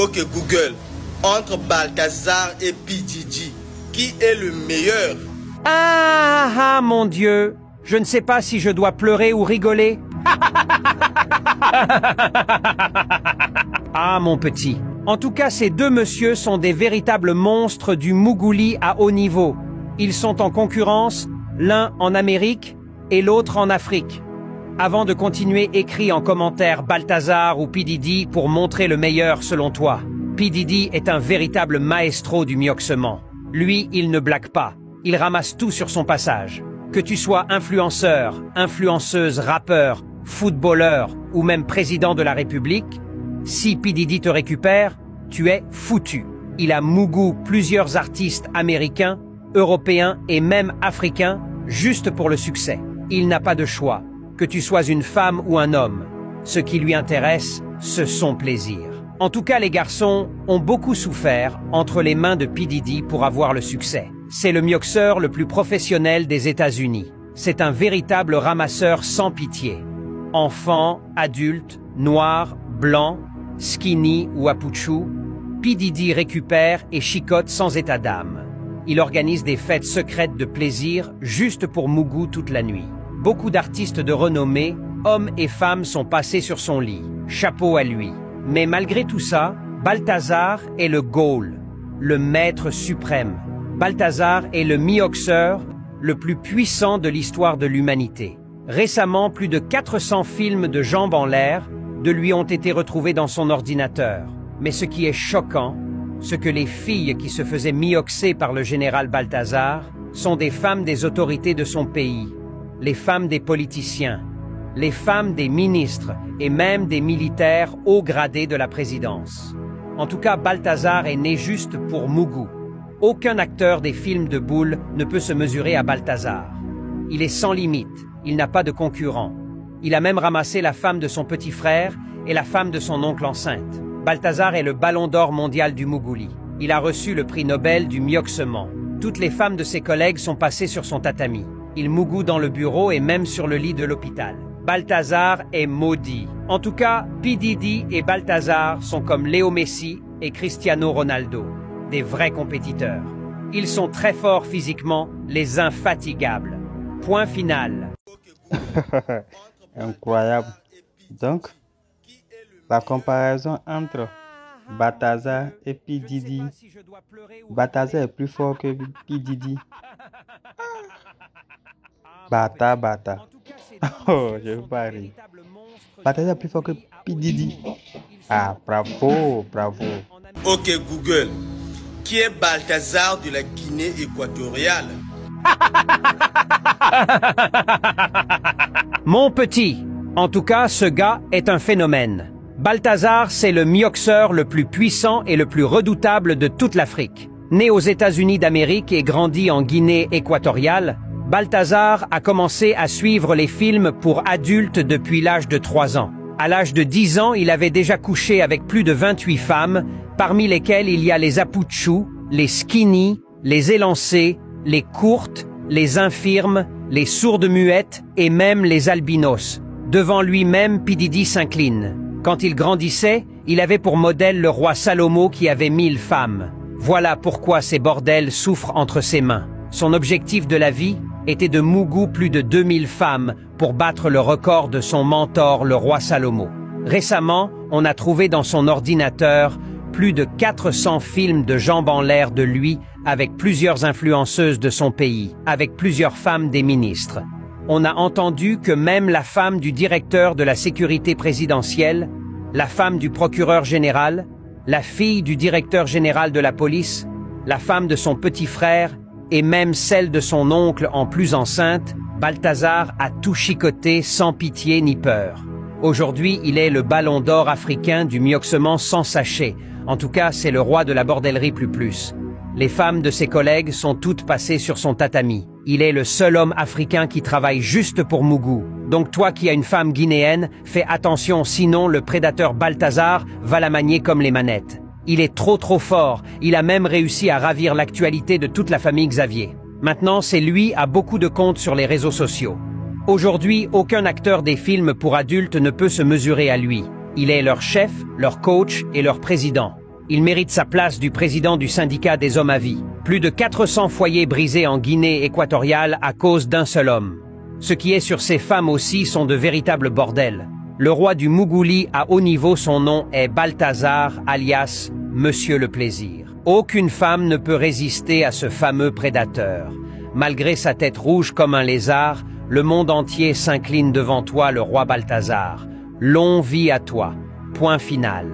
Ok Google, entre Balthazar et P.Diddy, qui est le meilleur? Ah mon Dieu, je ne sais pas si je dois pleurer ou rigoler. Ah mon petit. En tout cas, ces deux messieurs sont des véritables monstres du Mougouli à haut niveau. Ils sont en concurrence, l'un en Amérique et l'autre en Afrique. Avant de continuer, écris en commentaire Balthazar ou P.Diddy pour montrer le meilleur selon toi. P.Diddy est un véritable maestro du mioxement. Lui, il ne blague pas. Il ramasse tout sur son passage. Que tu sois influenceur, influenceuse, rappeur, footballeur ou même président de la République, si P.Diddy te récupère, tu es foutu. Il a mougou plusieurs artistes américains, européens et même africains juste pour le succès. Il n'a pas de choix, que tu sois une femme ou un homme. Ce qui lui intéresse, c'est son plaisir. En tout cas, les garçons ont beaucoup souffert entre les mains de P.Diddy pour avoir le succès. C'est le mioxeur le plus professionnel des États-Unis. C'est un véritable ramasseur sans pitié. Enfants, adultes, noirs, blancs, skinny ou apuchou, P.Diddy récupère et chicote sans état d'âme. Il organise des fêtes secrètes de plaisir juste pour mougou toute la nuit. Beaucoup d'artistes de renommée, hommes et femmes, sont passés sur son lit. Chapeau à lui. Mais malgré tout ça, Balthazar est le goal, le maître suprême. Balthazar est le mioxeur le plus puissant de l'histoire de l'humanité. Récemment, plus de 400 films de jambes en l'air de lui ont été retrouvés dans son ordinateur. Mais ce qui est choquant, c'est que les filles qui se faisaient mioxer par le général Balthazar sont des femmes des autorités de son pays, les femmes des politiciens, les femmes des ministres et même des militaires haut gradés de la présidence. En tout cas, Balthazar est né juste pour mougou. Aucun acteur des films de boules ne peut se mesurer à Balthazar. Il est sans limite, il n'a pas de concurrent. Il a même ramassé la femme de son petit frère et la femme de son oncle enceinte. Balthazar est le ballon d'or mondial du Mougouli. Il a reçu le prix Nobel du mioxement. Toutes les femmes de ses collègues sont passées sur son tatami. Il mougoue dans le bureau et même sur le lit de l'hôpital. Balthazar est maudit. En tout cas, P.Diddy et Balthazar sont comme Léo Messi et Cristiano Ronaldo, des vrais compétiteurs. Ils sont très forts physiquement, les infatigables. Point final. Incroyable. Donc, la comparaison entre Balthazar et P.Diddy. Balthazar est plus fort que P.Diddy. Bata. Oh, je veux pas rire. Balthazar est plus fort que P.Diddy. Ah, bravo. Ok Google, qui est Balthazar de la Guinée équatoriale? Mon petit, en tout cas, ce gars est un phénomène. Balthazar, c'est le mioxeur le plus puissant et le plus redoutable de toute l'Afrique. Né aux États-Unis d'Amérique et grandi en Guinée équatoriale, Balthazar a commencé à suivre les films pour adultes depuis l'âge de 3 ans. À l'âge de 10 ans, il avait déjà couché avec plus de 28 femmes, parmi lesquelles il y a les apuchous, les skinny, les élancées, les courtes, les infirmes, les sourdes muettes et même les albinos. Devant lui-même, P.Diddy s'incline. Quand il grandissait, il avait pour modèle le roi Salomo qui avait 1000 femmes. Voilà pourquoi ces bordels souffrent entre ses mains. Son objectif de la vie était de mougou plus de 2000 femmes pour battre le record de son mentor, le roi Salomo. Récemment, on a trouvé dans son ordinateur plus de 400 films de jambes en l'air de lui avec plusieurs influenceuses de son pays, avec plusieurs femmes des ministres. On a entendu que même la femme du directeur de la sécurité présidentielle, la femme du procureur général, la fille du directeur général de la police, la femme de son petit frère et même celle de son oncle en plus enceinte, Balthazar a tout chicoté sans pitié ni peur. Aujourd'hui, il est le ballon d'or africain du mioxement sans sachet. En tout cas, c'est le roi de la bordellerie plus. Les femmes de ses collègues sont toutes passées sur son tatami. Il est le seul homme africain qui travaille juste pour mougou. Donc toi qui as une femme guinéenne, fais attention, sinon le prédateur Balthazar va la manier comme les manettes. Il est trop fort, il a même réussi à ravir l'actualité de toute la famille Xavier. Maintenant, c'est lui à beaucoup de comptes sur les réseaux sociaux. Aujourd'hui, aucun acteur des films pour adultes ne peut se mesurer à lui. Il est leur chef, leur coach et leur président. Il mérite sa place du président du syndicat des hommes à vie. Plus de 400 foyers brisés en Guinée équatoriale à cause d'un seul homme. Ce qui est sur ces femmes aussi sont de véritables bordels. Le roi du Mougouli à haut niveau, son nom est Balthazar, alias Monsieur le Plaisir. Aucune femme ne peut résister à ce fameux prédateur. Malgré sa tête rouge comme un lézard, le monde entier s'incline devant toi, le roi Balthazar. Longue vie à toi. Point final.